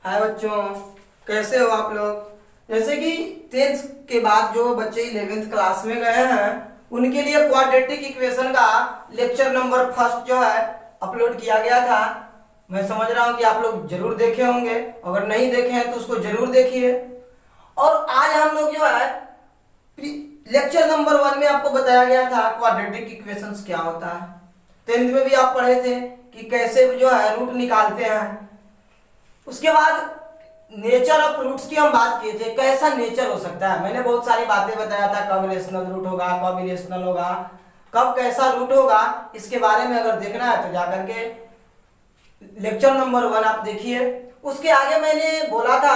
हाय बच्चों, कैसे हो आप लोग। जैसे कि 10th के बाद जो बच्चे 11th क्लास में गए हैं उनके लिए क्वाड्रेटिक इक्वेशन का लेक्चर नंबर फर्स्ट जो है अपलोड किया गया था। मैं समझ रहा हूँ कि आप लोग जरूर देखे होंगे, अगर नहीं देखे हैं तो उसको जरूर देखिए। और आज हम लोग जो है लेक्चर नंबर 1 में आपको बताया गया था क्वाड्रेटिक इक्वेशंस क्या होता है। 10th में भी आप पढ़े थे कि कैसे जो है रूट निकालते हैं। उसके बाद नेचर ऑफ रूट्स की हम बात किए थे, कैसा नेचर हो सकता है। मैंने बहुत सारी बातें बताया था, कब रेशनल रूट होगा, कब इरेशनल होगा, कब कैसा रूट होगा। इसके बारे में अगर देखना है तो जाकर के लेक्चर नंबर 1 आप देखिए। उसके आगे मैंने बोला था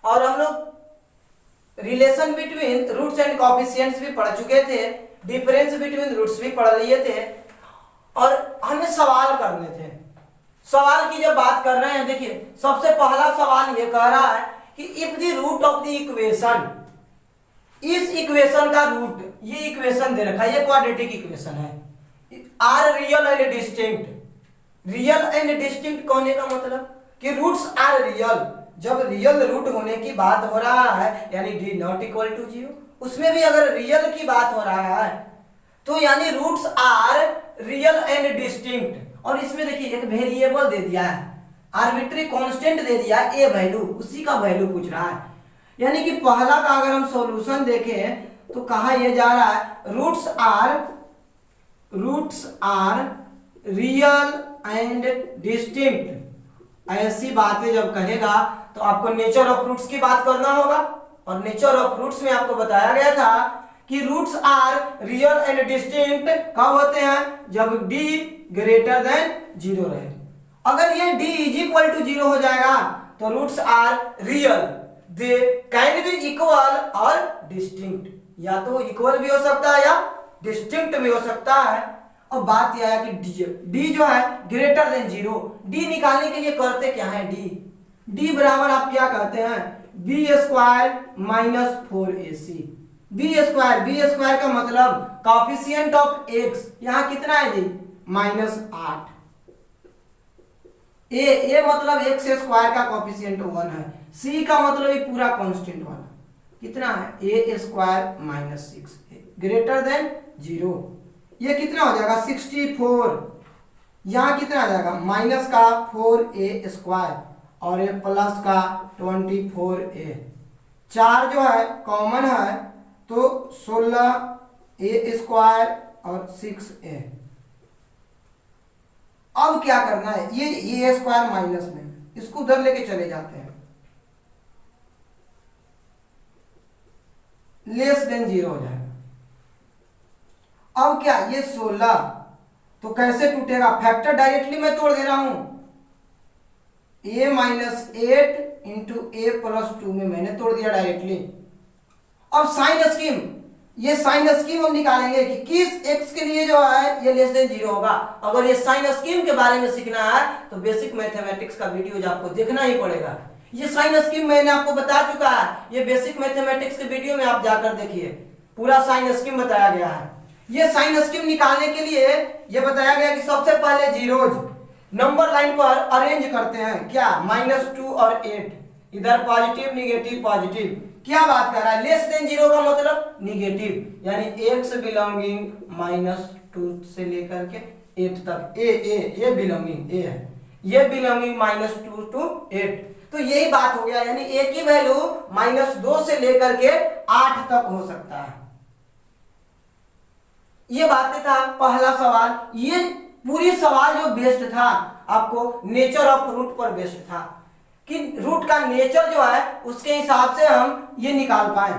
और हम लोग relation between roots and coefficients भी पढ़ चुके थे, डिफरेंस बिटवीन रूट्स भी पढ़ लिए थे और हमें सवाल करने थे। सवाल की जब बात कर रहे हैं, देखिए सबसे पहला सवाल ये कह रहा है कि if the root of the equation, इस इक्वेशन का रूट, ये इक्वेशन दे रखा है, ये क्वाड्रेटिक इक्वेशन है, are real and distinct. Real and distinct होने का मतलब कि रूट्स आर रियल। जब रियल रूट होने की बात हो रहा है यानी डी नॉट इक्वल टू 0, उसमें भी अगर रियल की बात हो रहा है तो यानी roots are real and distinct. और इसमें देखिए एक वेरिएबल दे दिया है, आर्बिट्री कांस्टेंट दे दिया है, ए वैल्यू, उसी का वैल्यू पूछ रहा है। यानी कि पहला का अगर हम सॉल्यूशन देखें तो कहा यह जा रहा है roots are real and distinct. ऐसी बातें जब कहेगा तो आपको नेचर ऑफ रूट्स की बात करना होगा। और नेचर ऑफ रूट्स में आपको बताया गया था कि roots are real and distinct कब होते हैं, जब d ग्रेटर देन 0 रहे। अगर ये d इज इक्वल टू 0 हो जाएगा तो roots are real, they can be equal और डिस्टिंक्ट। या तो इक्वल भी हो सकता है या डिस्टिंक्ट भी हो सकता है। और बात यह है कि d जो है ग्रेटर देन 0, d निकालने के लिए करते क्या है, d बराबर आप क्या कहते हैं, B square minus 4ac। B square का मतलब कोएफिशिएंट ऑफ x, यहां कितना है जी, -8। ए मतलब x स्क्वायर का कोएफिशिएंट 1 है, c का मतलब ये पूरा कांस्टेंट वाला कितना है, a square minus 6 greater than 0। ये कितना हो जाएगा 64, यहां कितना आ जाएगा माइनस का 4a स्क्वायर और ये प्लस का 24a। 4 जो है कॉमन है तो 16a स्क्वायर और 6a। अब क्या करना है, ये a स्क्वायर माइनस में, इसको उधर लेके चले जाते हैं, लेस देन 0 हो जाएगा। अब क्या, ये 16 तो कैसे टूटेगा, फैक्टर डायरेक्टली मैं तोड़ दे रहा हूं, a minus 8 into A plus 2 में मैंने तोड़ दिया डायरेक्टली। अब साइन स्कीम, ये साइन स्कीम हम निकालेंगे कि किस x के लिए जो है ये लेस देन 0 होगा। अगर ये साइन स्कीम के बारे में सीखना है तो बेसिक मैथमेटिक्स का वीडियो आपको देखना ही पड़ेगा। ये साइन स्कीम मैंने आपको बता चुका है, ये बेसिक मैथमेटिक्स के वीडियो में आप जाकर देखिए, पूरा साइन स्कीम बताया गया है। ये साइन स्कीम निकालने के लिए ये बताया गया कि सबसे पहले जीरोज नंबर लाइन पर अरेंज करते हैं, क्या, -2 और 8, इधर पॉजिटिव निगेटिव पॉजिटिव। क्या बात कर रहा है, लेस देन 0 का मतलब निगेटिव, यानी x बिलोंगिंग -2 से लेकर के 8 तक, ए बिलोंगिंग ए है, ये बिलोंगिंग -2 to 8। तो यही बात हो गया, यानी a की वैल्यू -2 से लेकर के 8 तक हो सकता है। ये बातें था पहला सवाल। ये पूरी सवाल जो बेस्ड था आपको नेचर ऑफ रूट पर बेस्ड था कि रूट का नेचर जो है उसके हिसाब से हम ये निकाल पाए।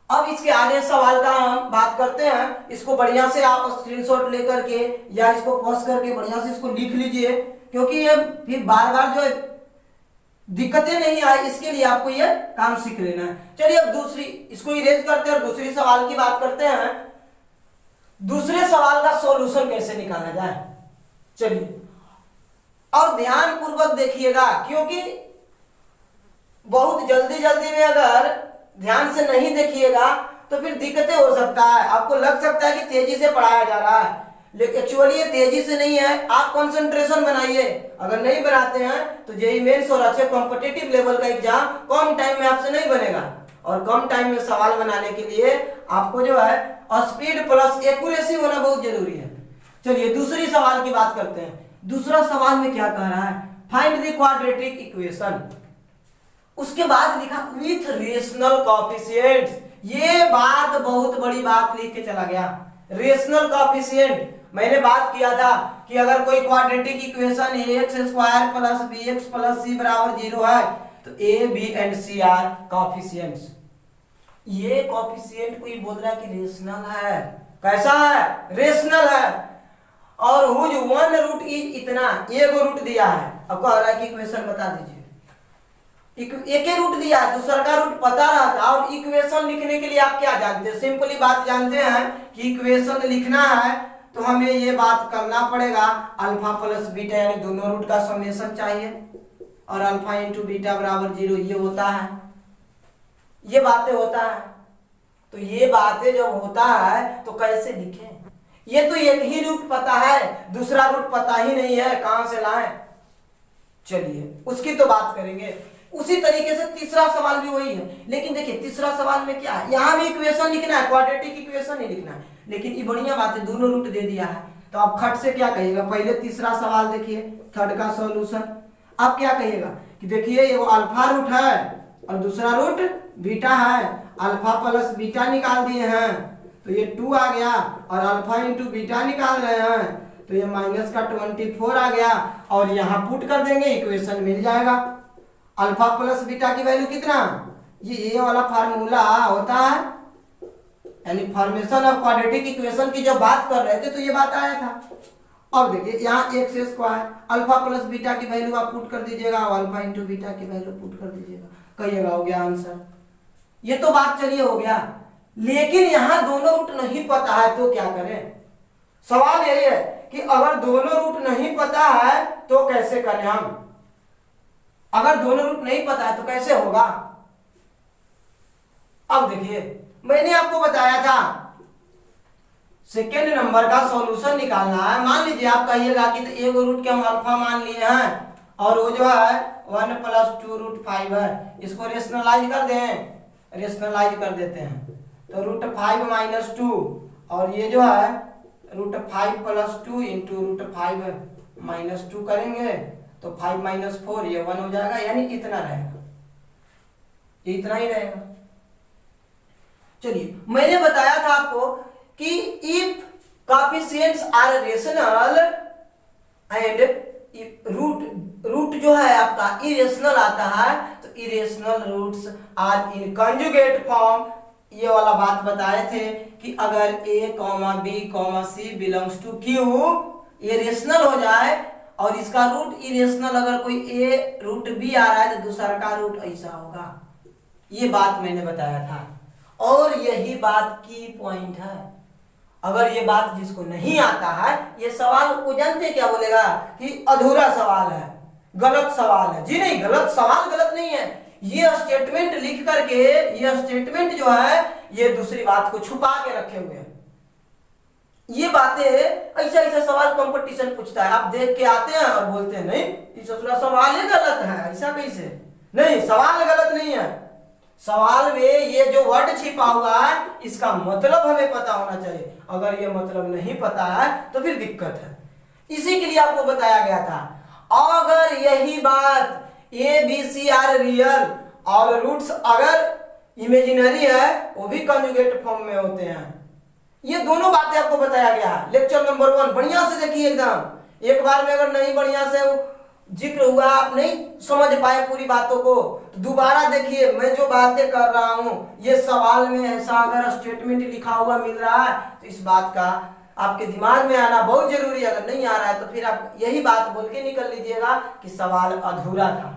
अब इसके आगे सवाल का हम बात करते हैं। इसको बढ़िया से आप स्क्रीनशॉट लेकर के या इसको पॉज करके बढ़िया से इसको लिख लीजिए, क्योंकि ये फिर बार बार जो दिक्कतें नहीं आए, इसके लिए आपको ये काम सीख लेना है। चलिए अब दूसरी, इसको इरेज करते हैं और दूसरी सवाल की बात करते हैं। दूसरे सवाल का सॉल्यूशन कैसे निकाला जाए, चलिए और ध्यान पूर्वक देखिएगा, क्योंकि बहुत जल्दी में अगर ध्यान से नहीं देखिएगा तो फिर दिक्कतें हो सकता है, आपको लग सकता है कि तेजी से पढ़ाया जा रहा है, लेकिन एक्चुअली ये तेजी से नहीं है, आप कंसंट्रेशन बनाइए। अगर नहीं बनाते हैं तो जेईई मेंस और अच्छे कॉम्पिटिटिव लेवल का एग्जाम कम टाइम में आपसे नहीं बनेगा। और कम टाइम में सवाल बनाने के लिए आपको जो है स्पीड प्लस एक्यूरेसी होना बहुत जरूरी है। चलिए दूसरी सवाल की बात करते हैं। दूसरा सवाल में क्या कह रहा है, फाइंड द क्वाड्रेटिक इक्वेशन। उसके बाद लिखा विथ रेशनल कोएफिशिएंट्स। ये बात बहुत बड़ी बात लिख के चला गया, रेशनल कोएफिशिएंट। मैंने बात किया था कि अगर कोई quadratic equation x square plus B x plus c बराबर 0 है तो a b and c are coefficients. ये कोएफिशिएंट को ही बोल रहा है कि रेशनल है। कैसा है, रेशनल है। और हुज वन रूट इज इतना, एक रूट दिया है, अब कह रहा है कि इक्वेशन बता दीजिए। एक ही रूट दिया है, दूसरा का रूट पता रहा था। और इक्वेशन लिखने के लिए आप क्या जानते हैं, सिंपली बात जानते हैं कि इक्वेशन लिखना है तो हमें ये बात करना पड़ेगा, अल्फा प्लस बीटा यानी दोनों रूट का समेशन चाहिए और अल्फा इंटू बीटा बराबर 0 ये होता है, ये बातें होता है। तो ये बातें जब होता है तो कैसे लिखें, ये तो एक ही रूट पता है, दूसरा रूट पता ही नहीं है, कहां से लाएं। चलिए उसकी तो बात करेंगे। उसी तरीके से तीसरा सवाल भी वही है, लेकिन देखिए तीसरा सवाल में क्या है, यहां भी इक्वेशन लिखना है, क्वाड्रेटिक इक्वेशन ही लिखना है। लेकिन ये बढ़िया बात है, दोनों रूट दे दिया है तो आप खट से क्या कहिएगा, पहले तीसरा सवाल देखिए, थर्ड का सॉल्यूशन। आप क्या कहिएगा कि देखिए ये वो अल्फा रूट है और दूसरा रूट बीटा है, अल्फा प्लस बीटा निकाल दिए हैं तो ये 2 आ गया, और अल्फा इंटू बीटा निकाल रहे हैं तो ये माइनस का 24 आ गया, और यहाँ पुट कर देंगे इक्वेशन मिल जाएगा। अल्फा प्लस बीटा की वैल्यू कितना, ये वाला फार्मूला होता है, यानी फॉर्मेशन ऑफ क्वाड्रेटिक इक्वेशन की जब बात कर रहे थे तो ये बात आया था। अब देखिए यहाँ x square alpha plus beta की वैल्यू आप पुट कर दीजिएगा और अल्फा इंटू बीटा की वैल्यू पुट कर दीजिएगा, कहिएगा हो गया आंसर। ये तो बात चलिए हो गया, लेकिन यहाँ दोनों रूट नहीं पता है तो क्या करें। सवाल यही है कि अगर दोनों रूट नहीं पता है तो कैसे करें हम, अगर दोनों रूट नहीं पता है तो कैसे होगा। अब देखिए मैंने आपको बताया था सेकेंड नंबर का सॉल्यूशन निकालना है। मान लीजिए आप कहिएगा कि तो एक रूट के हम अल्फा मान लिए हैं और वो जो है 1 + 2 √5 है, इसको रेशनलाइज कर दें, रेशनलाइज कर देते हैं तो √5 - 2, और ये जो है √5 + 2 × √5 - 2 करेंगे तो 5 - 4 ये 1 हो जाएगा, यानी इतना रहेगा, ये इतना ही रहेगा। चलिए मैंने बताया था आपको कि if coefficients are rational and root जो है आपका इरेशनल आता है तो irrational roots are in conjugate form. ये वाला बात बताए थे कि अगर a, b, c belongs to q ये रेशनल हो जाए और इसका रूट इरेशनल, अगर कोई a रूट b आ रहा है तो दूसरा का रूट ऐसा होगा। ये बात मैंने बताया था और यही बात की पॉइंट है। अगर ये बात जिसको नहीं आता है ये सवाल को जानते क्या बोलेगा कि अधूरा सवाल है, गलत सवाल है। जी नहीं, गलत सवाल गलत नहीं है, ये स्टेटमेंट लिख करके ये स्टेटमेंट जो है ये दूसरी बात को छुपा के रखे हुए हैं। ये बातें ऐसा ऐसा सवाल कंपटीशन पूछता है, आप देख के आते हैं और बोलते हैं नहीं ये सवाल ही गलत है, ऐसा कैसे। नहीं, सवाल गलत नहीं है, सवाल में ये जो वर्ड छिपा हुआ है इसका मतलब हमें पता होना चाहिए। अगर ये मतलब नहीं पता है तो फिर दिक्कत है। इसी के लिए आपको बताया गया था अगर यही बात A B C are real और रूट्स अगर इमेजिनरी है वो भी कंजुगेट फॉर्म में होते हैं। ये दोनों बातें आपको बताया गया है लेक्चर नंबर 1। बढ़िया से देखिए एकदम, एक बार में अगर नहीं बढ़िया से जिक्र हुआ, आप नहीं समझ पाए पूरी बातों को तो दोबारा देखिए। मैं जो बातें कर रहा हूं ये सवाल में ऐसा अगर स्टेटमेंट लिखा हुआ मिल रहा है तो इस बात का आपके दिमाग में आना बहुत जरूरी है। अगर नहीं आ रहा है तो फिर आप यही बात बोल के निकल लीजिएगा कि सवाल अधूरा था,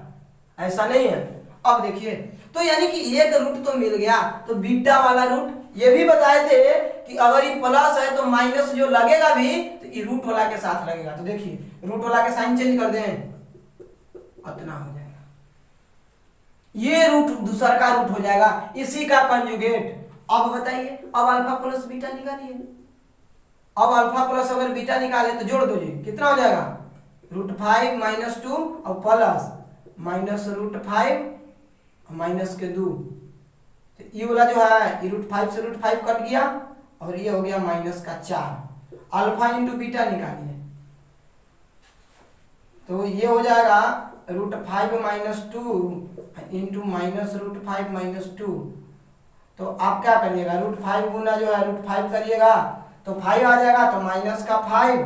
ऐसा नहीं है। अब देखिए तो यानी कि एक रूट तो मिल गया, तो बीटा वाला रूट ये भी बताए थे कि अगर ये प्लस है तो माइनस जो लगेगा भी तो ये रूट वाला के साथ लगेगा। तो देखिए रूट वाला के साइन चेंज कर दें, इतना हो जाएगा, ये रूट दूसरा का रूट हो जाएगा, इसी का कंजुगेट। अब बताइए, अब अल्फा प्लस बीटा निकालिए। अब अल्फा प्लस अगर बीटा निकाले तो जोड़ दो जी, कितना हो जाएगा, √5 माइनस 2 और प्लस माइनस √5 माइनस के 2, तो ये वाला जो है ये √5 से √5 कट गया और ये हो गया माइनस का 4। अल्फा इंटू बीटा निकालिए तो ये हो जाएगा √5 माइनस 2 इंटू माइनस √5 माइनस 2। तो आप क्या करिएगा, √5 गुना जो है √5 करिएगा तो 5 आ जाएगा, तो माइनस का 5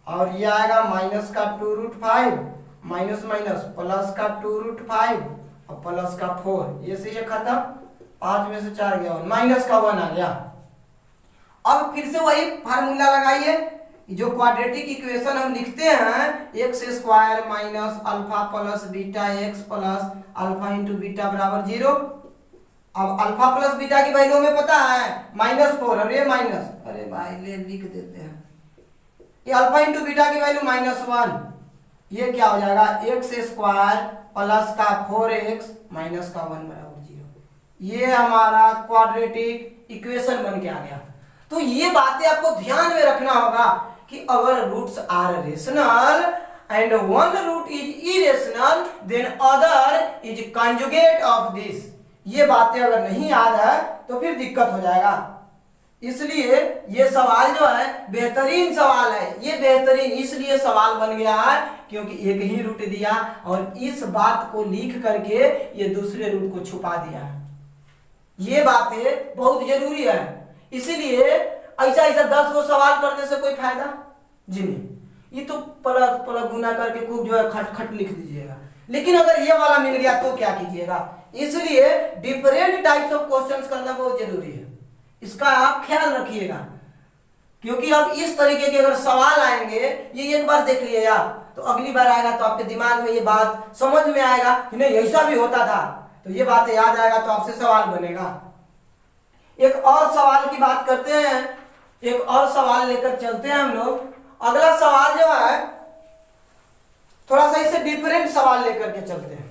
और ये आएगा माइनस का 2√5 माइनस माइनस प्लस का 2√5 और प्लस का 4, ये से ये खत्म, 5 में से 4 गया, माइनस का 1 आ गया। अब फिर से वही फार्मूला लगाइए, जो क्वाड्रेटिक इक्वेशन हम लिखते हैं x² minus alpha plus beta x plus alpha into beta बराबर 0। अब अल्फा प्लस बीटा की वैल्यू हमें पता है -4 और ये माइनस, अरे भाई ले लिख देते हैं, ये अल्फा इंटू बीटा की वैल्यू -1, ये क्या हो जाएगा x² प्लस का 4x माइनस का 1 बराबर 0। ये हमारा क्वाड्रेटिक इक्वेशन बन के आ गया। तो ये बातें आपको ध्यान में रखना होगा कि अगर roots are rational and one root is irrational then other is conjugate of this. ये बातें अगर नहीं याद है तो फिर दिक्कत हो जाएगा। इसलिए ये सवाल जो है बेहतरीन सवाल है, ये बेहतरीन इसलिए सवाल बन गया है क्योंकि एक ही रूट दिया और इस बात को लिख करके ये दूसरे रूट को छुपा दिया है। ये बातें बहुत जरूरी है, इसीलिए ऐसा 10 गो सवाल करने से कोई फायदा जी नहीं। ये तो पलक पलक गुना करके खूब जो है खट खट लिख दीजिएगा, लेकिन अगर ये वाला मिल गया तो क्या कीजिएगा। इसलिए डिफरेंट टाइप्स ऑफ क्वेश्चंस करना बहुत जरूरी है, इसका आप ख्याल रखिएगा, क्योंकि अब इस तरीके के अगर सवाल आएंगे, ये एक बार देख लिए आप तो अगली बार आएगा तो आपके दिमाग में ये बात समझ में आएगा कि नहीं ऐसा भी होता था, तो ये बात याद आएगा तो आपसे सवाल बनेगा। एक और सवाल की बात करते हैं, एक और सवाल लेकर चलते हैं हम लोग। अगला सवाल जो है थोड़ा सा इससे डिफरेंट सवाल लेकर के चलते हैं।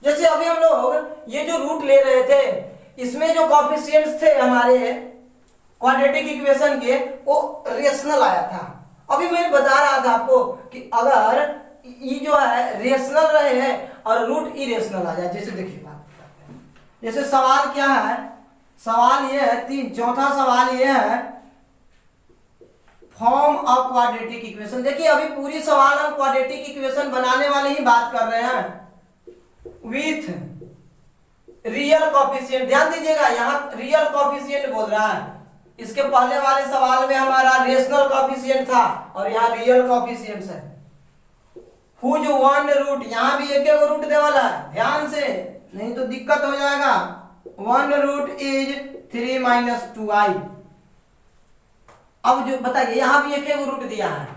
जैसे अभी हम लोग ये जो रूट ले रहे थे, इसमें जो कोएफिशिएंट्स थे हमारे क्वाड्रेटिक इक्वेशन के, वो रेशनल आया था। अभी मैं बता रहा था आपको कि अगर ये जो है रेशनल रहे हैं और रूट इरेशनल आ जाए, जैसे देखिए बात करते हैं, जैसे सवाल क्या है, सवाल ये है चौथा सवाल ये है फॉर्म ऑफ क्वाड्रेटिक इक्वेशन। देखिए अभी पूरी सवाल हम क्वाड्रेटिक इक्वेशन बनाने वाले ही बात कर रहे हैं विथ रियल कोएफिशिएंट। ध्यान दीजिएगा यहाँ रियल कोएफिशिएंट बोल रहा है, इसके पहले वाले सवाल में हमारा रेशनल कोएफिशिएंट था और यहाँ रियल कोएफिशिएंट है। हुज वन रूट, यहाँ भी एक रूट दे वाला है, ध्यान से नहीं तो दिक्कत हो जाएगा। One root is 3 minus 2i। अब जो बताइए यहाँ भी एक रूट दिया है,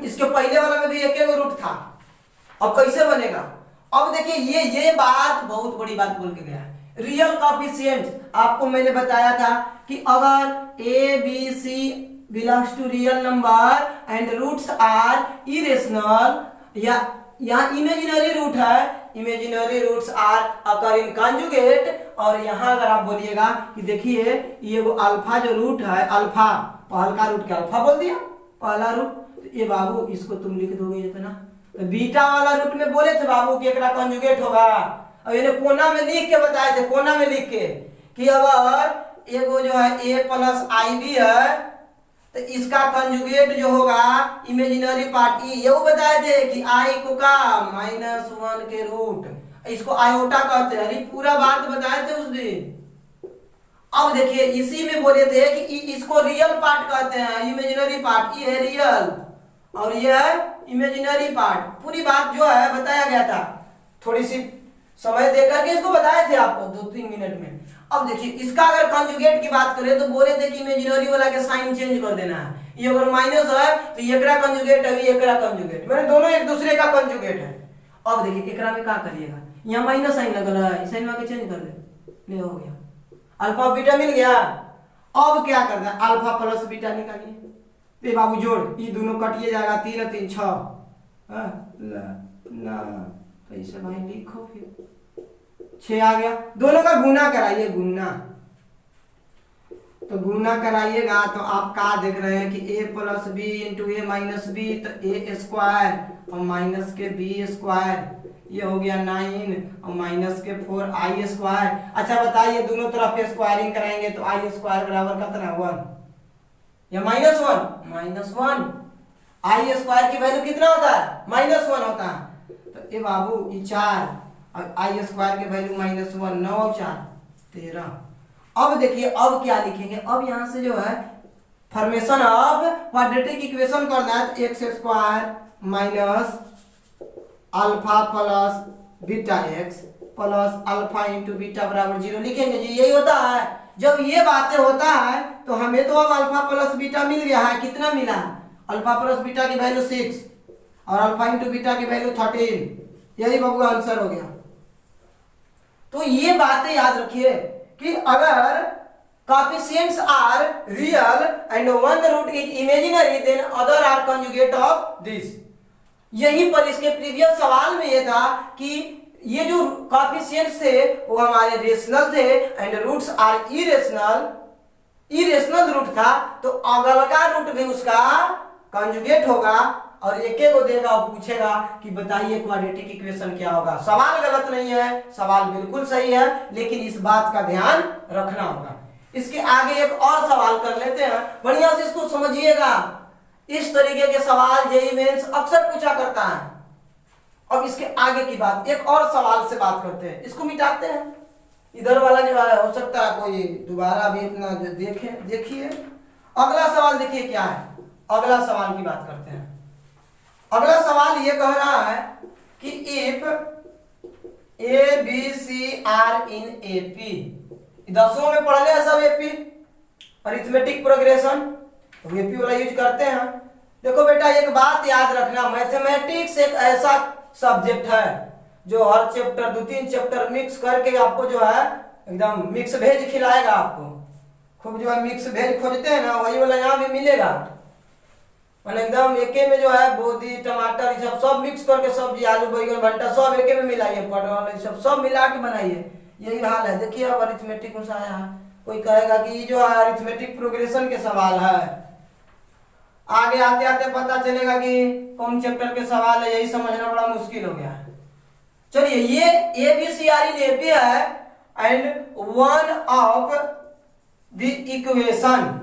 इसके पहले वाला में भी एक रूट था, अब कैसे बनेगा। अब देखिए ये बात बहुत बड़ी बात बोल के गया है। रियल कोएफिशिएंट आपको मैंने बताया था कि अगर A B C belongs to real number and roots are irrational, या यहाँ इमेजिनरी रूट है, imaginary roots are occur in conjugate. और यहाँ अगर आप बोलिएगा कि देखिए ये वो अल्फा जो रूट है, अल्फा पहला रूट के अल्फा बोल दिया, पहला रूट, तो ये बाबू इसको तुम लिख दोगे इतना। तो बीटा वाला रूट में बोले थे बाबू कि एकरा कंजुगेट होगा, अब इन्हें कोना में लिख के बताए थे, कोना में लिख के कि अगर एगो जो है a प्लस आई बी है तो इसका कंजुगेट जो होगा इमेजिनरी पार्ट ई, ये बताए थे कि आई को का -1 के रूट, इसको आयोटा कहते हैं। अरे पूरा बात बताए थे उस दिन। अब देखिए इसी में बोले थे कि इसको रियल पार्ट कहते हैं, इमेजिनरी पार्ट, ये है रियल और ये है इमेजिनरी पार्ट। पूरी बात जो है बताया गया था, थोड़ी सी समय देकर के इसको बताए थे आपको 2-3 मिनट में। अब देखिए इसका अगर कंजुगेट की बात करें तो बोले थे कि इमेजिनरी वाला के साइन चेंज कर देना है, ये अगर माइनस है तो एकरा कंजुगेट है, एकरा कंजुगेट, मैंने दोनों एक दूसरे का कंजुगेट है। अब देखिए एकरा में क्या करिएगा, यहाँ माइनस साइन लगा है, साइन में चेंज कर दे, ले हो गया, अल्फा बीटा मिल गया। अब क्या करना है, अल्फा प्लस बीटा निकालिए, ये बाबू जोड़, ये दोनों कटिए जाएगा, 3 और 3 6 ना, तो इसे भाई लिखो फिर 6 आ गया, दोनों का गुना कराइए, गुना। तो गुना कराइएगा तो आप क्या देख रहे हैं कि a plus B into A minus B, तो ए स्क्वायर और माइनस के बी स्क्वायर, ये हो गया 9 और माइनस के 4 आई स्क्वायर। अच्छा बताइए दोनों तरफ स्क्वायरिंग कराएंगे तो आई स्क्वायर बराबर कितना 1 या -1? -1। आई स्क्वायर की वैल्यू कितना होता है? -1 होता है। तो ये बाबू ये 4 और आई स्क्वायर की वैल्यू -1, 9 और 4 13। अब देखिए अब क्या लिखेंगे, अब यहां से जो है फॉर्मेशन ऑफ क्वाड्रेटिक इक्वेशन करना है, तो x square minus alpha plus beta x plus alpha into beta बराबर 0 लिखेंगे जी। यही होता है। जब ये बातें होता है तो हमें तो अब अल्फा प्लस बीटा मिल गया है। कितना मिला? अल्फा प्लस बीटा की वैल्यू 6 और अल्फा इंटू बीटा की वैल्यू 13। यही बाबू आंसर हो गया। तो ये बातें याद रखिए कि अगर coefficients are real and one root is imaginary then other are conjugate of this। यही पर इसके प्रीवियस सवाल में ये था कि ये जो coefficients थे वो हमारे रेशनल थे and roots are irrational root था, तो अगला का रूट भी उसका कंजुगेट होगा और एक को देगा और पूछेगा कि बताइए क्वाड्रेटिक इक्वेशन क्या होगा। सवाल गलत नहीं है, सवाल बिल्कुल सही है, लेकिन इस बात का ध्यान रखना होगा। इसके आगे एक और सवाल कर लेते हैं, बढ़िया से इसको समझिएगा। इस तरीके के सवाल जेईई मेंस अक्सर पूछा करता है। अब इसके आगे की बात, एक और सवाल से बात करते हैं, इसको मिटाते हैं। इधर वाला जो है हो सकता है कोई दोबारा भी इतना देखिए। अगला सवाल देखिए क्या है। अगला सवाल की बात करते हैं। अगला सवाल ये कह रहा है कि if A B C are in AP, 10वीं में पढ़ लिया सब एपी अरिथमेटिक प्रोग्रेशन, तो एपी वाला यूज करते हैं। देखो बेटा एक बात याद रखना, मैथमेटिक्स एक ऐसा सब्जेक्ट है जो हर चैप्टर 2-3 चैप्टर मिक्स करके आपको जो है एकदम मिक्स वेज खिलाएगा। आपको खूब जो है मिक्स वेज खोजते हैं ना, वही वाला यहाँ भी मिलेगा। मैंने एकदम एके में जो है बोदी टमाटर ये सब मिक्स करके सब्जी आलू बैगन भंटा सब एके में मिलाइए, पटल ये सब मिला के बनाइए। यही हाल है। देखिए अब अरिथमेटिक में आया है, कोई कहेगा कि ये जो है अरिथमेटिक प्रोग्रेशन के सवाल है। आगे आते आते पता चलेगा कि कौन चैप्टर के सवाल है, यही समझना बड़ा मुश्किल हो गया है। चलिए ये A B C are in AP है and one of the equation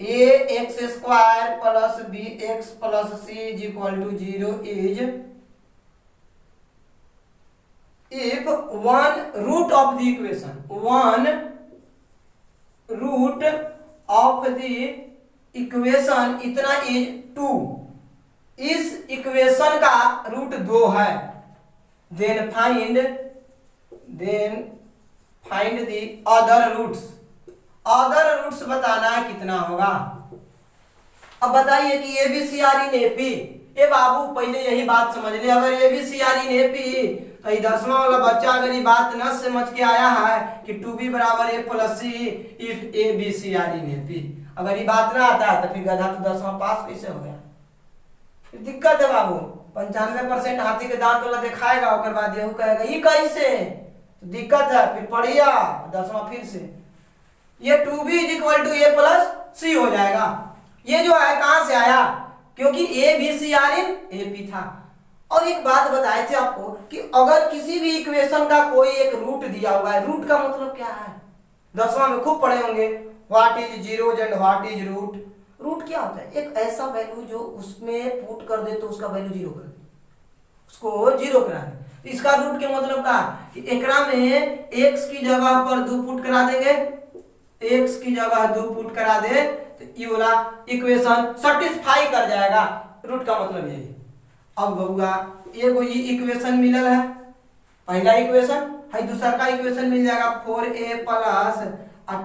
A X square plus B x plus C is equal to 0 is if one root of the equation, one root of the equation इतना is 2, इस equation का root 2 है, then find the other roots। other roots बताना है कितना होगा। अब बताइए कि a B C are in AP, ए बाबू पहले यही बात समझ ले। अगर A B C are in AP तो 10वां वाला बच्चा अगर ये बात न समझ के आया है कि 2b बराबर a plus C if A B C are in AP, अगर ये बात ना आता है तो फिर गधा तो 10वां पास कैसे हो गया? फिर दिक्कत है बाबू। 95% हाथी के दांत वाला दिखाएगा, उसके बाद यही कहेगा ये कैसे, तो दिक्कत है। फिर पढ़िया 10वां फिर से ये 2b is equal to a plus c हो जाएगा। ये जो है कहां से आया? क्योंकि a B C are in AP था। और एक बात बताए थे आपको कि अगर किसी भी इक्वेशन का कोई एक रूट दिया हुआ है, रूट का मतलब क्या है 10वां में खूब पढ़े होंगे, what is zeros and what is root. Root क्या होता है? एक ऐसा वैल्यू जो उसमें पुट कर दे तो उसका वैल्यू 0 कर दे, उसको 0 करा दे। इसका रूट के मतलब का कि एकरा में x की जगह पर 2 पुट करा देंगे, x की जगह 2 पुट करा दे तो ये वाला इक्वेशन सेटिस्फाई कर जाएगा। रूट का मतलब यही। अब बबुआ एगो ये इक्वेशन मिलल है, पहला इक्वेशन है, दूसरा का इक्वेशन मिल जाएगा 4a प्लस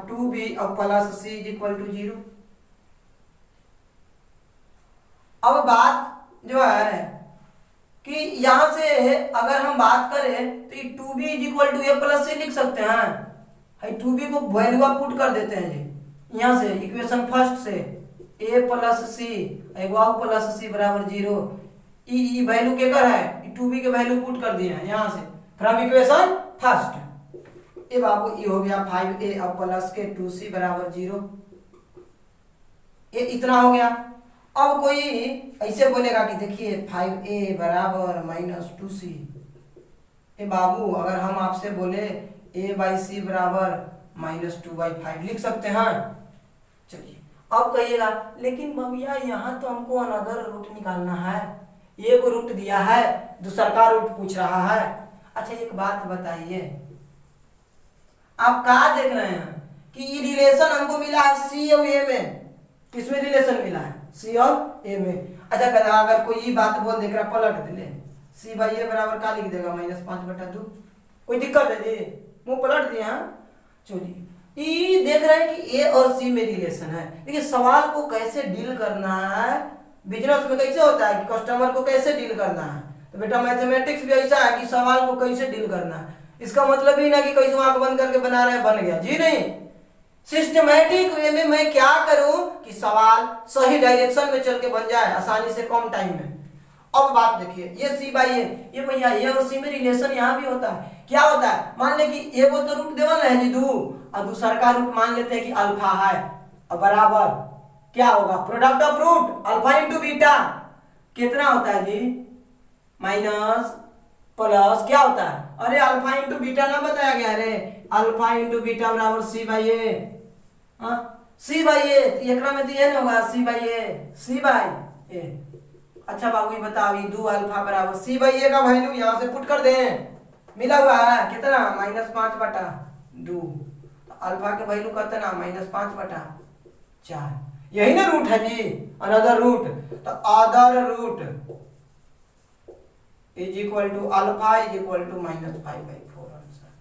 2b और plus c is equal to 0। अब बात जो है कि यहां से अगर हम बात करें तो 2b is equal to a plus c लिख सकते हैं। है 2b को वैल्यू पुट कर देते हैं जी यहां से इक्वेशन फर्स्ट से a plus c plus c बराबर 0। ई वैल्यू केकर है? 2b के वैल्यू पुट कर दिए हैं यहां से फ्रॉम इक्वेशन फर्स्ट। ये बाबू ये हो गया 5a अब प्लस के 2c बराबर 0, ये इतना हो गया। अब कोई ऐसे बोलेगा कि देखिए 5a बराबर -2c, ये बाबू अगर हम आपसे बोले a/c बराबर -2/5 लिख सकते हैं। चलिए अब कहिएगा लेकिन भैया यहाँ तो हमको अनदर रूट निकालना है, ये को रूट दिया है, दूसरा का रूट पूछ रहा है। अच्छा एक बात बताइए, आप कहा देख रहे हैं कि ये रिलेशन हमको मिला है सी और ए में, किसमें रिलेशन मिला है सी और ए में। अच्छा कदा अगर कोई ये बात बोल देख रहा पलट दे c/a बराबर का लिख देगा -5/2, कोई दिक्कत है जी, मुंह पलट दिया। चलिए ये देख रहे हैं कि ए और सी में रिलेशन है। देखिए सवाल को कैसे डील करना है, बिजनेस में कैसे होता है कि कस्टमर को कैसे डील करना है, तो बेटा मैथमेटिक्स भी ऐसा है कि सवाल को कैसे डील करना है। इसका मतलब ही ना कि कैसे आंख बंद करके बना रहे बन गया, जी नहीं, सिस्टमैटिक वे में मैं क्या करूं कि सवाल सही डायरेक्शन में चल के बन जाए आसानी से कम टाइम में। अब बात देखिए ये c/a, ये भैया ए और सी में रिलेशन यहाँ भी होता है। क्या होता है, मान ले कि ए को तो रूट देवल है जी 2 और दूसरा का रूट मान लेते हैं कि अल्फा है, और बराबर क्या होगा product of root alpha into beta, कितना होता है जी माइनस प्लस क्या होता है, अरे अल्फा इंटू बीटा ना बताया गया, अरे अल्फा इंटू बीटा बराबर c/a, c/a एकरा में दिए ना होगा c/a। अच्छा बाबू ये बताओ ये 2 अल्फा बराबर c/a का वैल्यू यहाँ से पुट कर दें, मिला हुआ है कितना -5/2, तो अल्फा के वैल्यू कितना -5/4, यही ना रूट है जी, अनदर रूट, तो other root is equal to alpha is equal to -5/4 answer.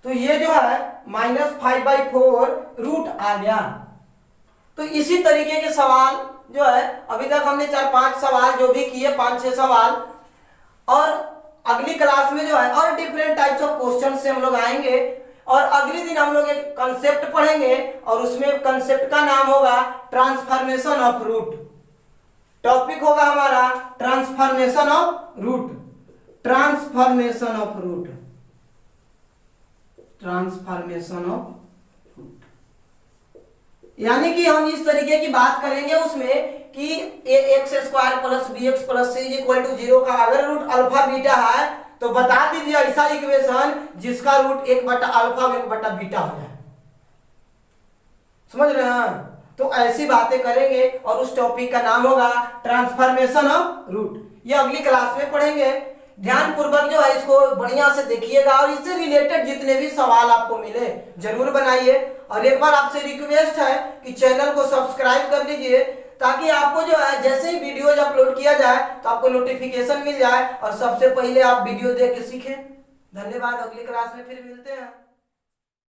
तो ये जो है -5/4 रूट आ गया। तो इसी तरीके के सवाल जो है अभी तक हमने 4-5 सवाल जो भी किए, 5-6 सवाल, और अगली क्लास में जो है और डिफरेंट टाइप्स ऑफ क्वेश्चन से हम लोग आएंगे, और अगले दिन हम लोग एक कंसेप्ट पढ़ेंगे और उसमें कंसेप्ट का नाम होगा ट्रांसफॉर्मेशन ऑफ रूट। टॉपिक होगा हमारा transformation of root, transformation of root, transformation of root, यानी कि हम इस तरीके की बात करेंगे उसमें कि ax² + bx + c = 0 का अगर रूट अल्फा बीटा है तो बता दीजिए ऐसा इक्वेशन जिसका रूट 1/अल्फा और 1/बीटा हो जाए। समझ रहे हैं? तो ऐसी बातें करेंगे और उस टॉपिक का नाम होगा ट्रांसफॉर्मेशन ऑफ रूट। ये अगली क्लास में पढ़ेंगे। ध्यान पूर्वक जो है इसको बढ़िया से देखिएगा और इससे रिलेटेड जितने भी सवाल आपको मिले जरूर बनाइए। और एक बार आपसे रिक्वेस्ट है कि चैनल को सब्सक्राइब कर लीजिए ताकि आपको जो है जैसे ही वीडियोज अपलोड किया जाए तो आपको नोटिफिकेशन मिल जाए और सबसे पहले आप वीडियो देख के सीखें। धन्यवाद, अगली क्लास में फिर मिलते हैं।